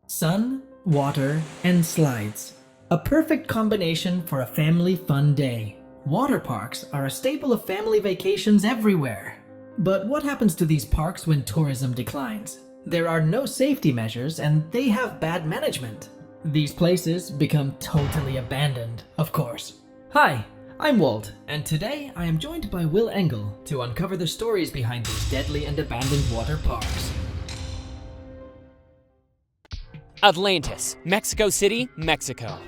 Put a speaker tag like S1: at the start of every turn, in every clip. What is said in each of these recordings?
S1: Sun, water, and slides. A perfect combination for a family fun day. Water parks are a staple of family vacations everywhere. But what happens to these parks when tourism declines? There are no safety measures and they have bad management. These places become totally abandoned, of course. Hi, I'm Walt, and today I am joined by Will Engel to uncover the stories behind these deadly and abandoned water parks.
S2: Atlantis, Mexico City, Mexico.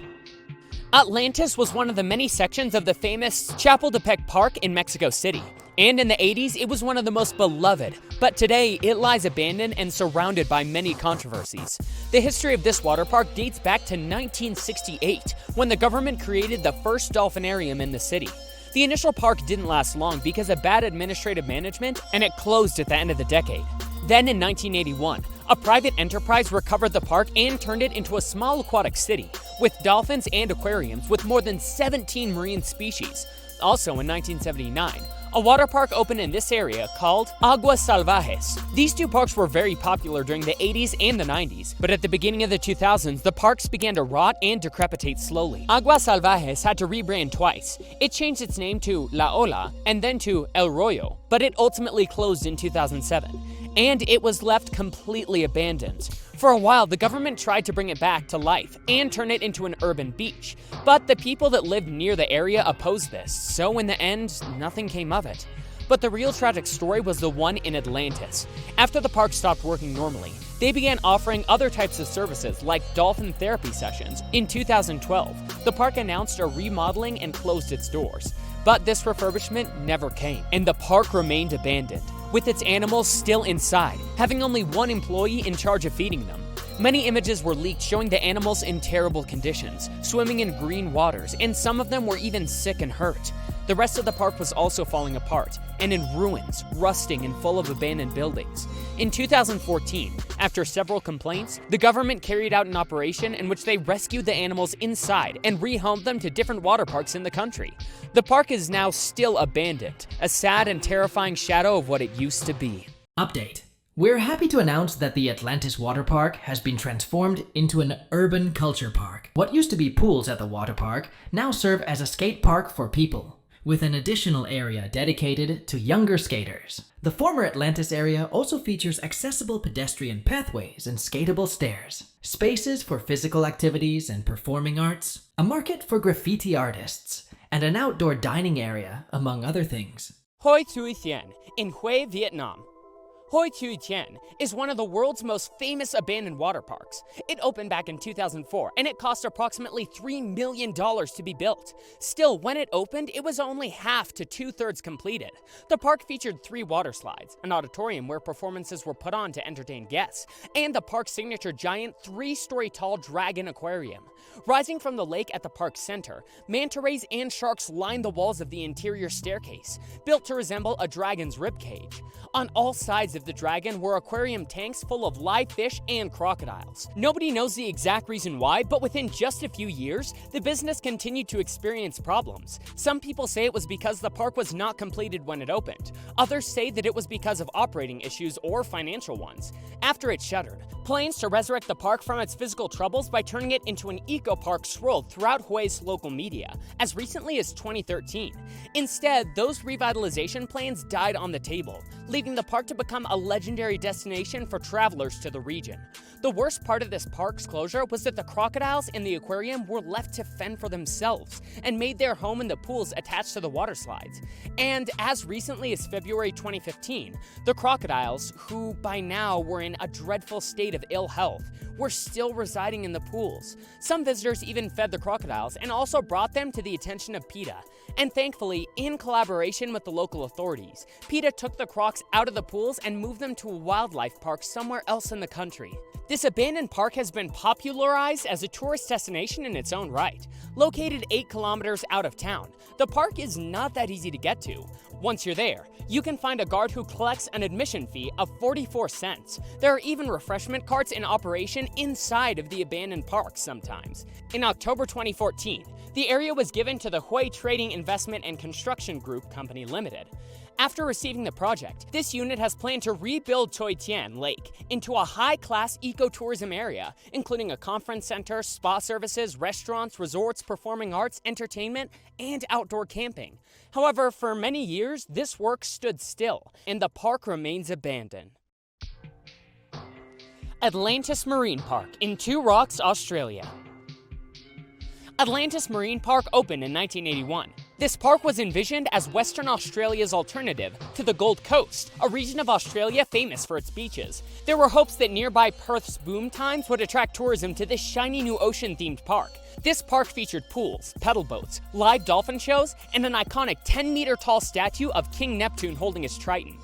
S2: Atlantis was one of the many sections of the famous Chapultepec Park in Mexico City. And in the 80s, it was one of the most beloved, but today it lies abandoned and surrounded by many controversies. The history of this water park dates back to 1968, when the government created the first dolphinarium in the city. The initial park didn't last long because of bad administrative management, and it closed at the end of the decade. Then in 1981, a private enterprise recovered the park and turned it into a small aquatic city, with dolphins and aquariums with more than 17 marine species. Also in 1979, a water park opened in this area called Aguas Salvajes. These two parks were very popular during the 80s and the 90s, but at the beginning of the 2000s, the parks began to rot and decrepitate slowly. Aguas Salvajes had to rebrand twice. It changed its name to La Ola and then to El Rollo, but it ultimately closed in 2007. And it was left completely abandoned. For a while, the government tried to bring it back to life and turn it into an urban beach, but the people that lived near the area opposed this, so in the end, nothing came of it. But the real tragic story was the one in Atlantis. After the park stopped working normally, they began offering other types of services like dolphin therapy sessions. In 2012, the park announced a remodeling and closed its doors. But this refurbishment never came, and the park remained abandoned, with its animals still inside, having only one employee in charge of feeding them. Many images were leaked showing the animals in terrible conditions, swimming in green waters, and some of them were even sick and hurt. The rest of the park was also falling apart, and in ruins, rusting and full of abandoned buildings. In 2014, after several complaints, the government carried out an operation in which they rescued the animals inside and rehomed them to different water parks in the country. The park is now still abandoned, a sad and terrifying shadow of what it used to be.
S1: Update. We're happy to announce that the Atlantis Water Park has been transformed into an urban culture park. What used to be pools at the water park now serve as a skate park for people, with an additional area dedicated to younger skaters. The former Atlantis area also features accessible pedestrian pathways and skatable stairs, spaces for physical activities and performing arts, a market for graffiti artists, and an outdoor dining area, among other things.
S2: Hoi Thuy Thien in Hue, Vietnam. Hoi Thuy Thien is one of the world's most famous abandoned water parks. It opened back in 2004, and it cost approximately $3 million to be built. Still, when it opened, it was only half to two-thirds completed. The park featured 3 water slides, an auditorium where performances were put on to entertain guests, and the park's signature giant 3-story tall dragon aquarium. Rising from the lake at the park's center, manta rays and sharks lined the walls of the interior staircase, built to resemble a dragon's ribcage. On all sides of the dragon were aquarium tanks full of live fish and crocodiles. Nobody knows the exact reason why, but within just a few years, the business continued to experience problems. Some people say it was because the park was not completed when it opened. Others say that it was because of operating issues or financial ones. After it shuttered, plans to resurrect the park from its physical troubles by turning it into an eco-park swirled throughout Hue's local media, as recently as 2013. Instead, those revitalization plans died on the table, leaving the park to become a legendary destination for travelers to the region. The worst part of this park's closure was that the crocodiles in the aquarium were left to fend for themselves and made their home in the pools attached to the water slides. And as recently as February 2015, the crocodiles, who by now were in a dreadful state of ill health, were still residing in the pools. Some visitors even fed the crocodiles and also brought them to the attention of PETA. And thankfully, in collaboration with the local authorities, PETA took the crocs out of the pools and moved them to a wildlife park somewhere else in the country. This abandoned park has been popularized as a tourist destination in its own right. Located 8 kilometers out of town, the park is not that easy to get to. Once you're there, you can find a guard who collects an admission fee of 44 cents. There are even refreshment carts in operation inside of the abandoned park sometimes. In October 2014, the area was given to the Hue Trading Investment and Construction Group Company Limited. After receiving the project, this unit has planned to rebuild Toitian Lake into a high-class ecotourism area, including a conference center, spa services, restaurants, resorts, performing arts, entertainment, and outdoor camping. However, for many years, this work stood still, and the park remains abandoned. Atlantis Marine Park in Two Rocks, Australia. Atlantis Marine Park opened in 1981. This park was envisioned as Western Australia's alternative to the Gold Coast, a region of Australia famous for its beaches. There were hopes that nearby Perth's boom times would attract tourism to this shiny new ocean-themed park. This park featured pools, pedal boats, live dolphin shows, and an iconic 10-meter-tall statue of King Neptune holding his trident.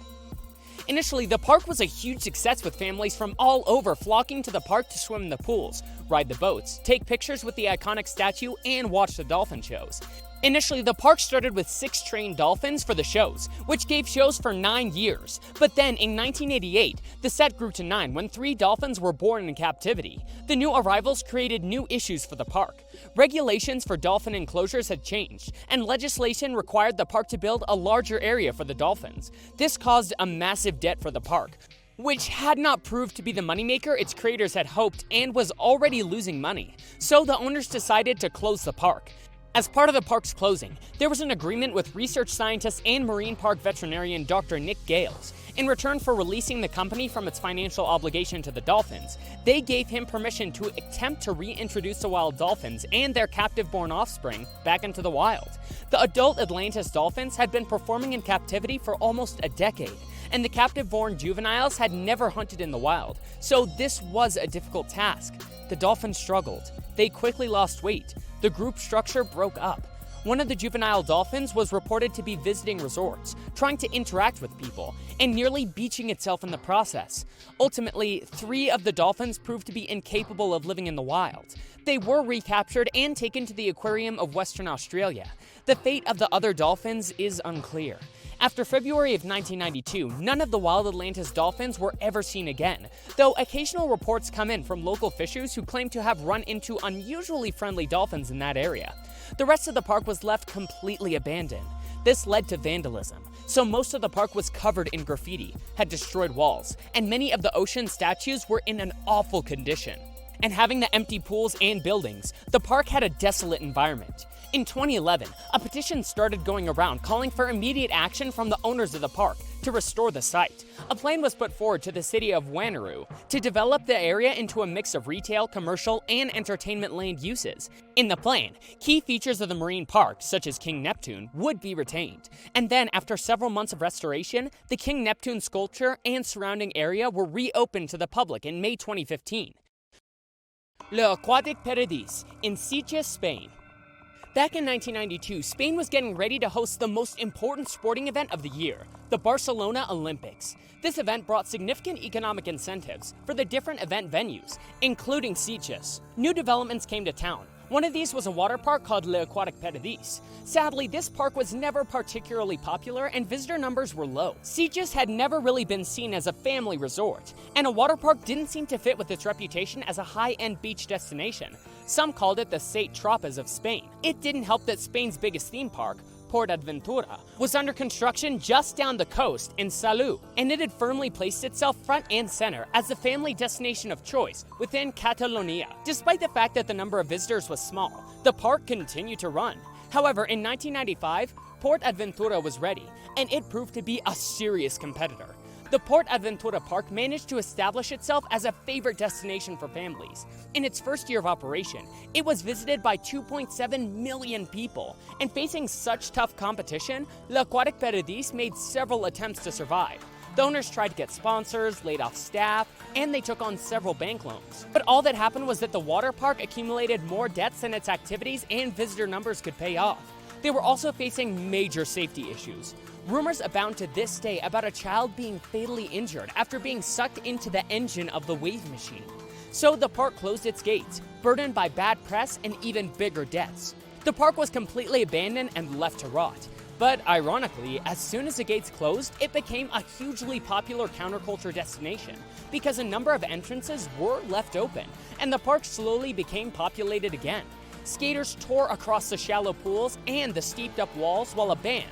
S2: Initially, the park was a huge success with families from all over flocking to the park to swim in the pools, ride the boats, take pictures with the iconic statue, and watch the dolphin shows. Initially, the park started with 6 trained dolphins for the shows, which gave shows for 9 years. But then, in 1988, the set grew to 9 when 3 dolphins were born in captivity. The new arrivals created new issues for the park. Regulations for dolphin enclosures had changed, and legislation required the park to build a larger area for the dolphins. This caused a massive debt for the park, which had not proved to be the moneymaker its creators had hoped and was already losing money. So the owners decided to close the park. As part of the park's closing, there was an agreement with research scientist and marine park veterinarian Dr. Nick Gales. In return for releasing the company from its financial obligation to the dolphins, they gave him permission to attempt to reintroduce the wild dolphins and their captive-born offspring back into the wild. The adult Atlantis dolphins had been performing in captivity for almost a decade, and the captive-born juveniles had never hunted in the wild, so this was a difficult task. The dolphins struggled. They quickly lost weight. The group structure broke up. One of the juvenile dolphins was reported to be visiting resorts, trying to interact with people, and nearly beaching itself in the process. Ultimately, 3 of the dolphins proved to be incapable of living in the wild. They were recaptured and taken to the aquarium of Western Australia. The fate of the other dolphins is unclear. After February of 1992, none of the wild Atlantis dolphins were ever seen again, though occasional reports come in from local fishers who claim to have run into unusually friendly dolphins in that area. The rest of the park was left completely abandoned. This led to vandalism, so most of the park was covered in graffiti, had destroyed walls, and many of the ocean statues were in an awful condition. And having the empty pools and buildings, the park had a desolate environment. In 2011, a petition started going around calling for immediate action from the owners of the park to restore the site. A plan was put forward to the city of Wanneroo to develop the area into a mix of retail, commercial, and entertainment land uses. In the plan, key features of the marine park, such as King Neptune, would be retained. And then, after several months of restoration, the King Neptune sculpture and surrounding area were reopened to the public in May 2015. Le Aquatic Paradis in Sitges, Spain. Back in 1992, Spain was getting ready to host the most important sporting event of the year, the Barcelona Olympics. This event brought significant economic incentives for the different event venues, including Sitges. New developments came to town. One of these was a water park called Le Aquatic Paradis. Sadly, this park was never particularly popular and visitor numbers were low. Sitges had never really been seen as a family resort, and a water park didn't seem to fit with its reputation as a high-end beach destination. Some called it the Sate Tropas of Spain. It didn't help that Spain's biggest theme park, Port Aventura, was under construction just down the coast in Salou, and it had firmly placed itself front and center as the family destination of choice within Catalonia. Despite the fact that the number of visitors was small, the park continued to run. However, in 1995, Port Aventura was ready, and it proved to be a serious competitor. The Port Aventura Park managed to establish itself as a favorite destination for families. In its first year of operation, it was visited by 2.7 million people, and facing such tough competition, Le Aquatic Paradis made several attempts to survive. The owners tried to get sponsors, laid off staff, and they took on several bank loans. But all that happened was that the water park accumulated more debts than its activities and visitor numbers could pay off. They were also facing major safety issues. Rumors abound to this day about a child being fatally injured after being sucked into the engine of the wave machine. So the park closed its gates, burdened by bad press and even bigger debts. The park was completely abandoned and left to rot. But ironically, as soon as the gates closed, it became a hugely popular counterculture destination because a number of entrances were left open, and the park slowly became populated again. Skaters tore across the shallow pools and the steeped up walls while a band,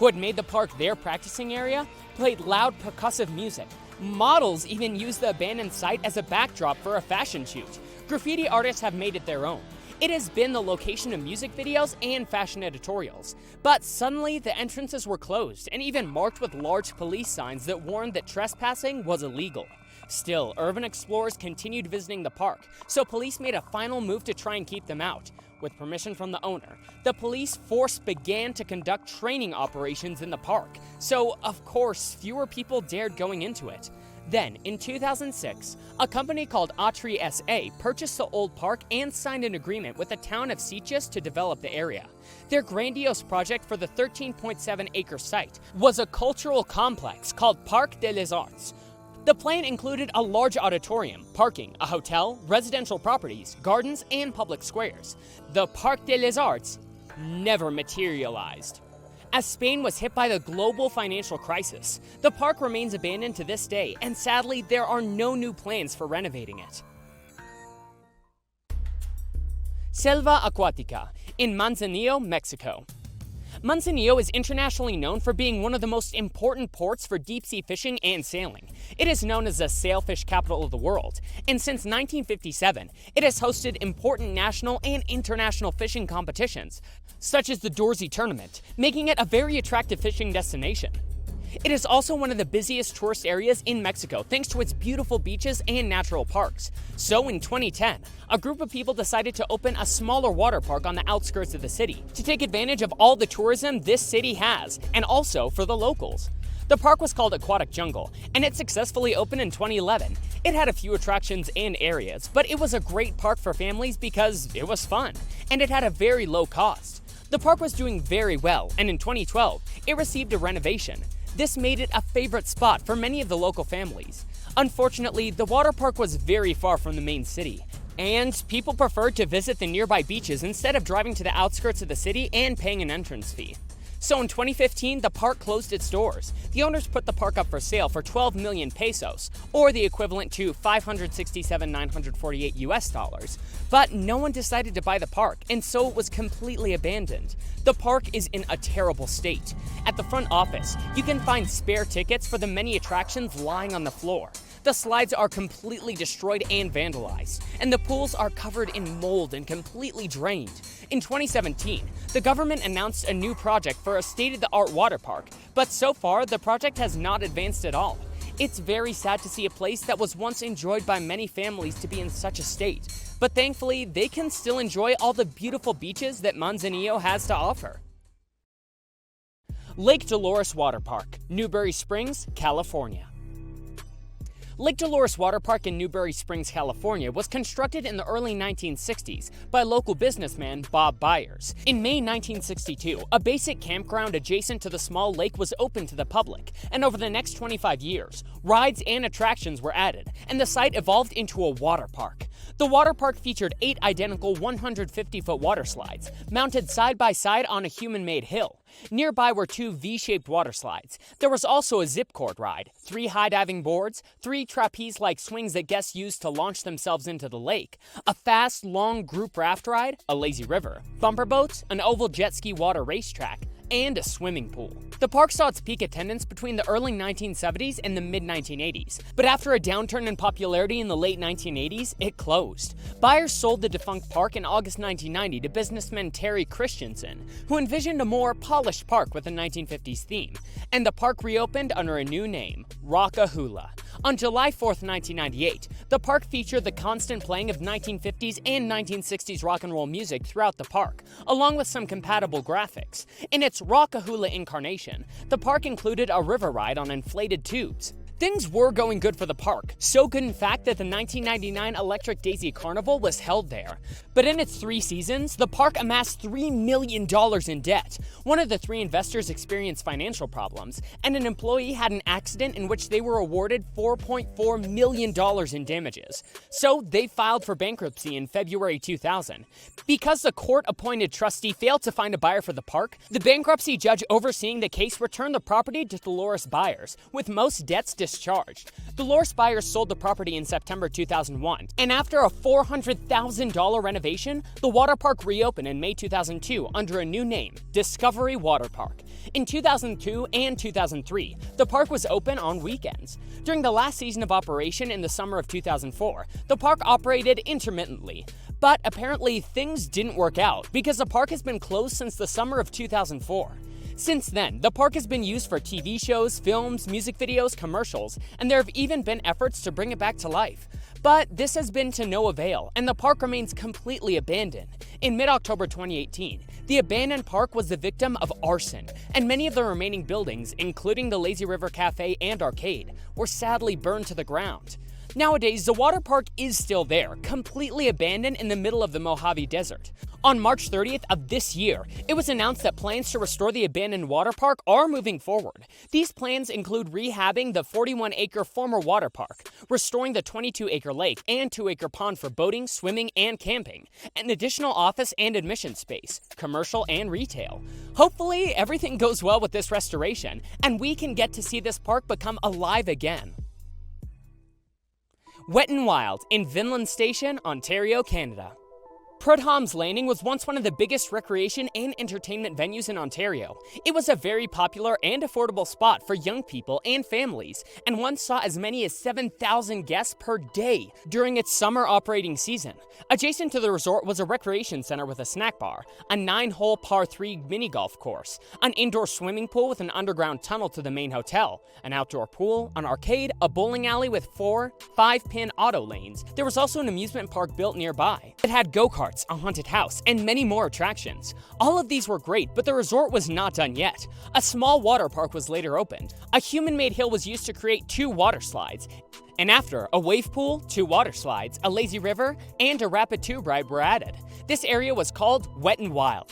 S2: who had made the park their practicing area, played loud percussive music. Models even used the abandoned site as a backdrop for a fashion shoot. Graffiti artists have made it their own. It has been the location of music videos and fashion editorials. But suddenly, the entrances were closed and even marked with large police signs that warned that trespassing was illegal. Still, urban explorers continued visiting the park, so police made a final move to try and keep them out. With permission from the owner, the police force began to conduct training operations in the park, so of course, fewer people dared going into it. Then, in 2006, a company called Atri SA purchased the old park and signed an agreement with the town of Sitges to develop the area. Their grandiose project for the 13.7-acre site was a cultural complex called Parc des Arts. The plan included a large auditorium, parking, a hotel, residential properties, gardens, and public squares. The Parc des Arts never materialized. As Spain was hit by the global financial crisis, the park remains abandoned to this day, and sadly, there are no new plans for renovating it. Selva Acuática in Manzanillo, Mexico. Manzanillo is internationally known for being one of the most important ports for deep-sea fishing and sailing. It is known as the sailfish capital of the world, and since 1957, it has hosted important national and international fishing competitions, such as the Dorsey Tournament, making it a very attractive fishing destination. It is also one of the busiest tourist areas in Mexico thanks to its beautiful beaches and natural parks. So in 2010, a group of people decided to open a smaller water park on the outskirts of the city to take advantage of all the tourism this city has, and also for the locals. The park was called Aquatic Jungle, and it successfully opened in 2011. It had a few attractions and areas, but it was a great park for families because it was fun, and it had a very low cost. The park was doing very well, and in 2012, it received a renovation. This made it a favorite spot for many of the local families. Unfortunately, the water park was very far from the main city, and people preferred to visit the nearby beaches instead of driving to the outskirts of the city and paying an entrance fee. So in 2015, the park closed its doors. The owners put the park up for sale for 12 million pesos, or the equivalent to $567,948 US. But no one decided to buy the park, and so it was completely abandoned. The park is in a terrible state. At the front office, you can find spare tickets for the many attractions lying on the floor. The slides are completely destroyed and vandalized, and the pools are covered in mold and completely drained. In 2017, the government announced a new project for a state-of-the-art water park, but so far the project has not advanced at all. It's very sad to see a place that was once enjoyed by many families to be in such a state, but thankfully they can still enjoy all the beautiful beaches that Manzanillo has to offer. Lake Dolores Water Park, Newberry Springs, California. Lake Dolores Water Park in Newberry Springs, California was constructed in the early 1960s by local businessman Bob Byers. In May 1962, a basic campground adjacent to the small lake was opened to the public, and over the next 25 years, rides and attractions were added, and the site evolved into a water park. The water park featured 8 identical 150-foot water slides, mounted side by side on a human-made hill. Nearby were 2 V-shaped water slides. There was also a zip cord ride, 3 high-diving boards, 3 trapeze-like swings that guests used to launch themselves into the lake, a fast, long group raft ride, a lazy river, bumper boats, an oval jet ski water racetrack, and a swimming pool. The park saw its peak attendance between the early 1970s and the mid-1980s, but after a downturn in popularity in the late 1980s, it closed. Byers sold the defunct park in August 1990 to businessman Terry Christensen, who envisioned a more polished park with a 1950s theme, and the park reopened under a new name, Rockahula. On July 4th, 1998, the park featured the constant playing of 1950s and 1960s rock and roll music throughout the park, along with some compatible graphics. In its Rockahula incarnation, the park included a river ride on inflated tubes. Things were going good for the park, so good in fact that the 1999 Electric Daisy Carnival was held there. But in its 3 seasons, the park amassed $3 million in debt. One of the 3 investors experienced financial problems, and an employee had an accident in which they were awarded $4.4 million in damages. So they filed for bankruptcy in February 2000. Because the court-appointed trustee failed to find a buyer for the park, the bankruptcy judge overseeing the case returned the property to Dolores Byers, with most debts discharged. The Lorse buyers sold the property in September 2001, and after a $400,000 renovation, the water park reopened in May 2002 under a new name, Discovery Water Park. In 2002 and 2003, the park was open on weekends. During the last season of operation in the summer of 2004, the park operated intermittently. But apparently things didn't work out because the park has been closed since the summer of 2004. Since then, the park has been used for TV shows, films, music videos, commercials, and there have even been efforts to bring it back to life. But this has been to no avail, and the park remains completely abandoned. In mid-October 2018, the abandoned park was the victim of arson, and many of the remaining buildings, including the Lazy River Cafe and arcade, were sadly burned to the ground. Nowadays, the water park is still there, completely abandoned in the middle of the Mojave Desert. On March 30th of this year, it was announced that plans to restore the abandoned water park are moving forward. These plans include rehabbing the 41-acre former water park, restoring the 22-acre lake and 2-acre pond for boating, swimming, and camping, and additional office and admission space, commercial and retail. Hopefully, everything goes well with this restoration, and we can get to see this park become alive again. Wet n Wild in Vinland Station, Ontario, Canada. Prudhomme's Landing was once one of the biggest recreation and entertainment venues in Ontario. It was a very popular and affordable spot for young people and families, and once saw as many as 7,000 guests per day during its summer operating season. Adjacent to the resort was a recreation center with a snack bar, a 9-hole par 3 mini golf course, an indoor swimming pool with an underground tunnel to the main hotel, an outdoor pool, an arcade, a bowling alley with 4 5-pin auto lanes. There was also an amusement park built nearby. It had go-karts, a haunted house, and many more attractions. All of these were great, but the resort was not done yet. A small water park was later opened. A human-made hill was used to create 2 water slides. And after, a wave pool, 2 water slides, a lazy river, and a rapid tube ride were added. This area was called Wet n Wild.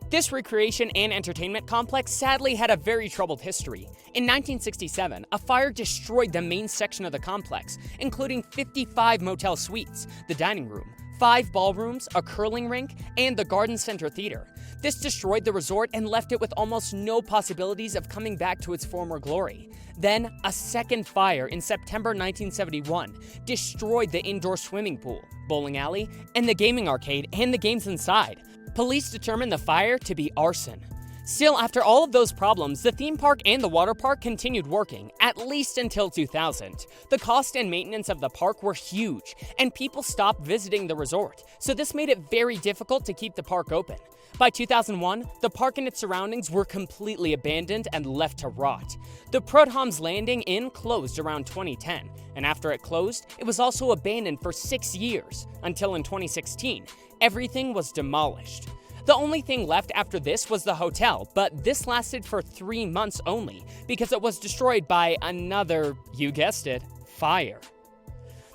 S2: This recreation and entertainment complex sadly had a very troubled history. In 1967, a fire destroyed the main section of the complex, including 55 motel suites, the dining room, 5 ballrooms, a curling rink, and the Garden Center Theater. This destroyed the resort and left it with almost no possibilities of coming back to its former glory. Then, a second fire in September 1971 destroyed the indoor swimming pool, bowling alley, and the gaming arcade and the games inside. Police determined the fire to be arson. Still, after all of those problems, the theme park and the water park continued working, at least until 2000. The cost and maintenance of the park were huge, and people stopped visiting the resort, so this made it very difficult to keep the park open. By 2001, the park and its surroundings were completely abandoned and left to rot. The Prudhomme's Landing Inn closed around 2010, and after it closed, it was also abandoned for 6 years, until in 2016, everything was demolished. The only thing left after this was the hotel, but this lasted for 3 months only because it was destroyed by another, you guessed it, fire.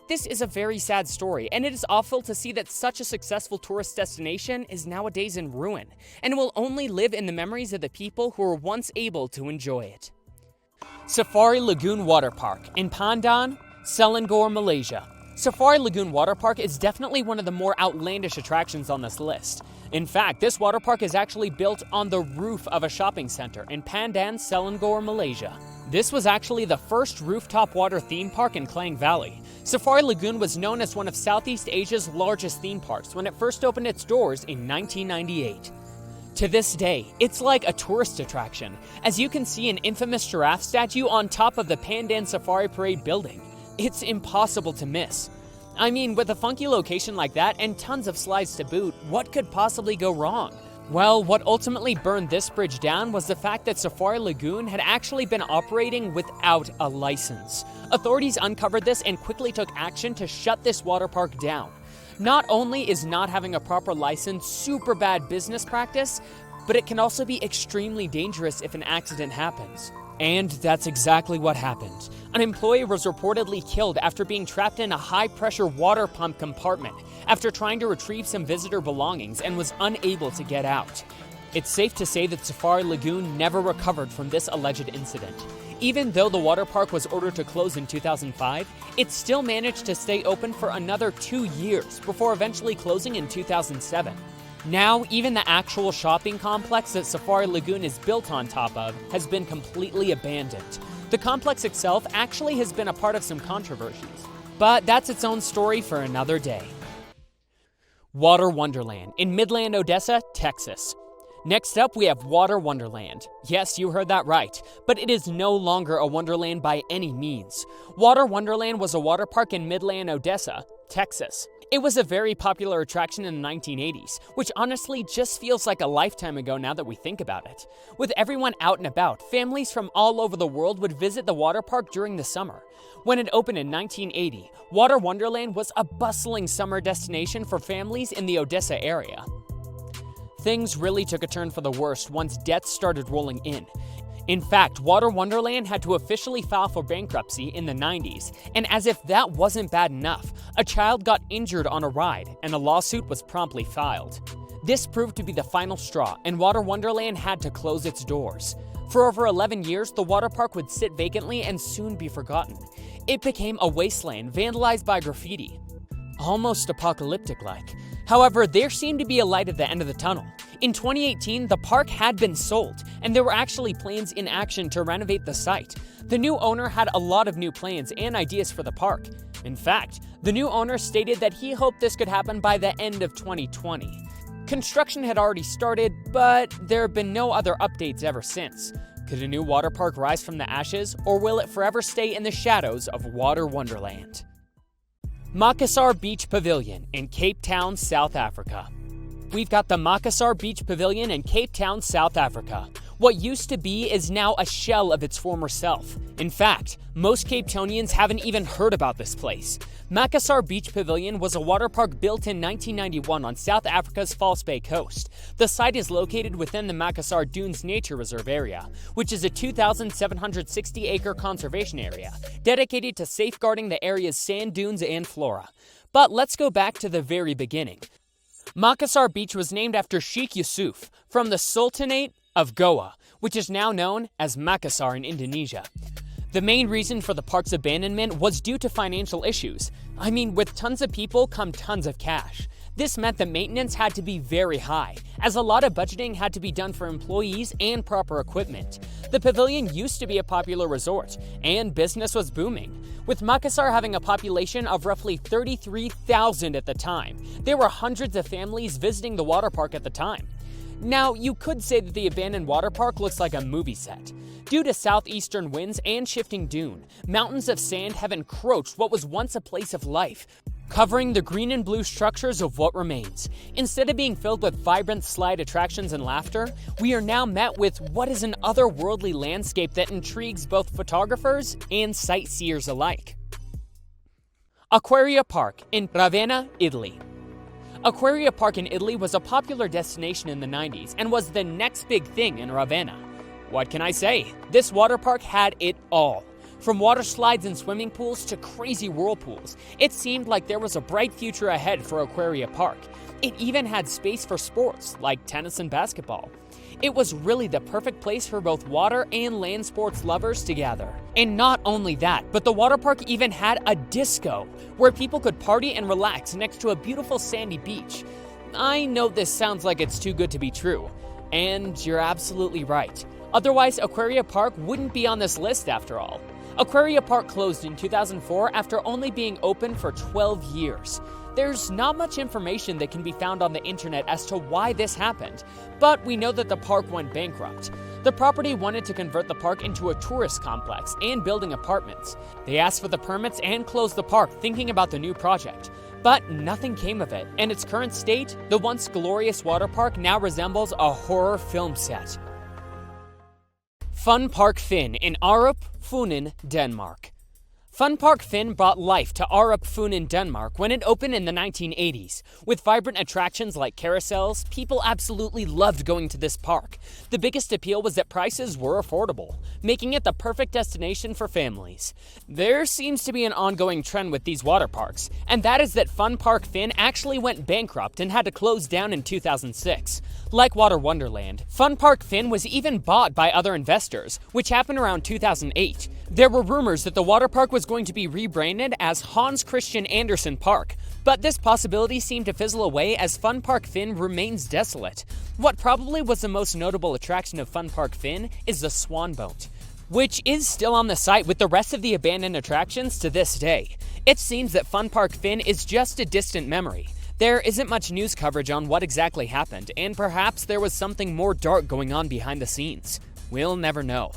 S2: This is a very sad story, and it is awful to see that such a successful tourist destination is nowadays in ruin, and will only live in the memories of the people who were once able to enjoy it. Safari Lagoon Water Park in Pandan, Selangor, Malaysia. Safari Lagoon Water Park is definitely one of the more outlandish attractions on this list. In fact, this water park is actually built on the roof of a shopping center in Pandan, Selangor, Malaysia. This was actually the first rooftop water theme park in Klang Valley. Safari Lagoon was known as one of Southeast Asia's largest theme parks when it first opened its doors in 1998. To this day, it's like a tourist attraction, as you can see an infamous giraffe statue on top of the Pandan Safari Parade building. It's impossible to miss. I mean, with a funky location like that and tons of slides to boot, what could possibly go wrong? Well, what ultimately burned this bridge down was the fact that Safari Lagoon had actually been operating without a license. Authorities uncovered this and quickly took action to shut this water park down. Not only is not having a proper license super bad business practice, but it can also be extremely dangerous if an accident happens. And that's exactly what happened. An employee was reportedly killed after being trapped in a high-pressure water pump compartment after trying to retrieve some visitor belongings and was unable to get out. It's safe to say that Safari Lagoon never recovered from this alleged incident. Even though the water park was ordered to close in 2005, it still managed to stay open for another 2 years before eventually closing in 2007. Now, even the actual shopping complex that Safari Lagoon is built on top of has been completely abandoned. The complex itself actually has been a part of some controversies, but that's its own story for another day. Water Wonderland in Midland, Odessa, Texas. Next up, we have Water Wonderland. Yes, you heard that right, but it is no longer a wonderland by any means. Water Wonderland was a water park in Midland, Odessa, Texas. It was a very popular attraction in the 1980s, which honestly just feels like a lifetime ago now that we think about it. With everyone out and about, families from all over the world would visit the water park during the summer. When it opened in 1980, Water Wonderland was a bustling summer destination for families in the Odessa area. Things really took a turn for the worst once debts started rolling in. In fact, Water Wonderland had to officially file for bankruptcy in the 90s, and as if that wasn't bad enough, a child got injured on a ride, and a lawsuit was promptly filed. This proved to be the final straw, and Water Wonderland had to close its doors. For over 11 years, the water park would sit vacantly and soon be forgotten. It became a wasteland vandalized by graffiti. Almost apocalyptic-like. However, there seemed to be a light at the end of the tunnel. In 2018, the park had been sold, and there were actually plans in action to renovate the site. The new owner had a lot of new plans and ideas for the park. In fact, the new owner stated that he hoped this could happen by the end of 2020. Construction had already started, but there have been no other updates ever since. Could a new water park rise from the ashes, or will it forever stay in the shadows of Water Wonderland? Makassar Beach Pavilion in Cape Town, South Africa. We've got the Makassar Beach Pavilion in Cape Town, South Africa. What used to be is now a shell of its former self. In fact, most Cape Townians haven't even heard about this place. Makassar Beach Pavilion was a water park built in 1991 on South Africa's False Bay coast. The site is located within the Makassar Dunes Nature Reserve area, which is a 2,760-acre conservation area dedicated to safeguarding the area's sand dunes and flora. But let's go back to the very beginning. Makassar Beach was named after Sheikh Yusuf from the Sultanate of Goa, which is now known as Makassar in Indonesia. The main reason for the park's abandonment was due to financial issues. I mean, with tons of people come tons of cash. This meant that maintenance had to be very high, as a lot of budgeting had to be done for employees and proper equipment. The pavilion used to be a popular resort, and business was booming. With Makassar having a population of roughly 33,000 at the time, there were hundreds of families visiting the water park at the time. Now, you could say that the abandoned water park looks like a movie set. Due to southeastern winds and shifting dune, mountains of sand have encroached what was once a place of life, covering the green and blue structures of what remains. Instead of being filled with vibrant slide attractions and laughter, we are now met with what is an otherworldly landscape that intrigues both photographers and sightseers alike. Aquaria Park in Ravenna, Italy. Aquaria Park in Italy was a popular destination in the 90s and was the next big thing in Ravenna. What can I say? This water park had it all. From water slides and swimming pools to crazy whirlpools, it seemed like there was a bright future ahead for Aquaria Park. It even had space for sports, like tennis and basketball. It was really the perfect place for both water and land sports lovers to gather. And not only that, but the water park even had a disco, where people could party and relax next to a beautiful sandy beach. I know this sounds like it's too good to be true, and you're absolutely right. Otherwise, Aquaria Park wouldn't be on this list after all. Aquaria Park closed in 2004 after only being open for 12 years. There's not much information that can be found on the internet as to why this happened, but we know that the park went bankrupt. The property wanted to convert the park into a tourist complex and building apartments. They asked for the permits and closed the park thinking about the new project. But nothing came of it. In its current state, the once glorious water park now resembles a horror film set. Fun Park Fyn in Arup, Funen, Denmark. Fun Park Fyn brought life to Arup, Funen, Denmark when it opened in the 1980s. With vibrant attractions like carousels, people absolutely loved going to this park. The biggest appeal was that prices were affordable, making it the perfect destination for families. There seems to be an ongoing trend with these water parks, and that is that Fun Park Fyn actually went bankrupt and had to close down in 2006. Like Water Wonderland, Fun Park Fyn was even bought by other investors, which happened around 2008. There were rumors that the water park was going to be rebranded as Hans Christian Andersen Park, but this possibility seemed to fizzle away as Fun Park Fyn remains desolate. What probably was the most notable attraction of Fun Park Fyn is the swan boat. which is still on the site with the rest of the abandoned attractions to this day. It seems that Fun Park Finn is just a distant memory. There isn't much news coverage on what exactly happened, and perhaps there was something more dark going on behind the scenes. We'll never know.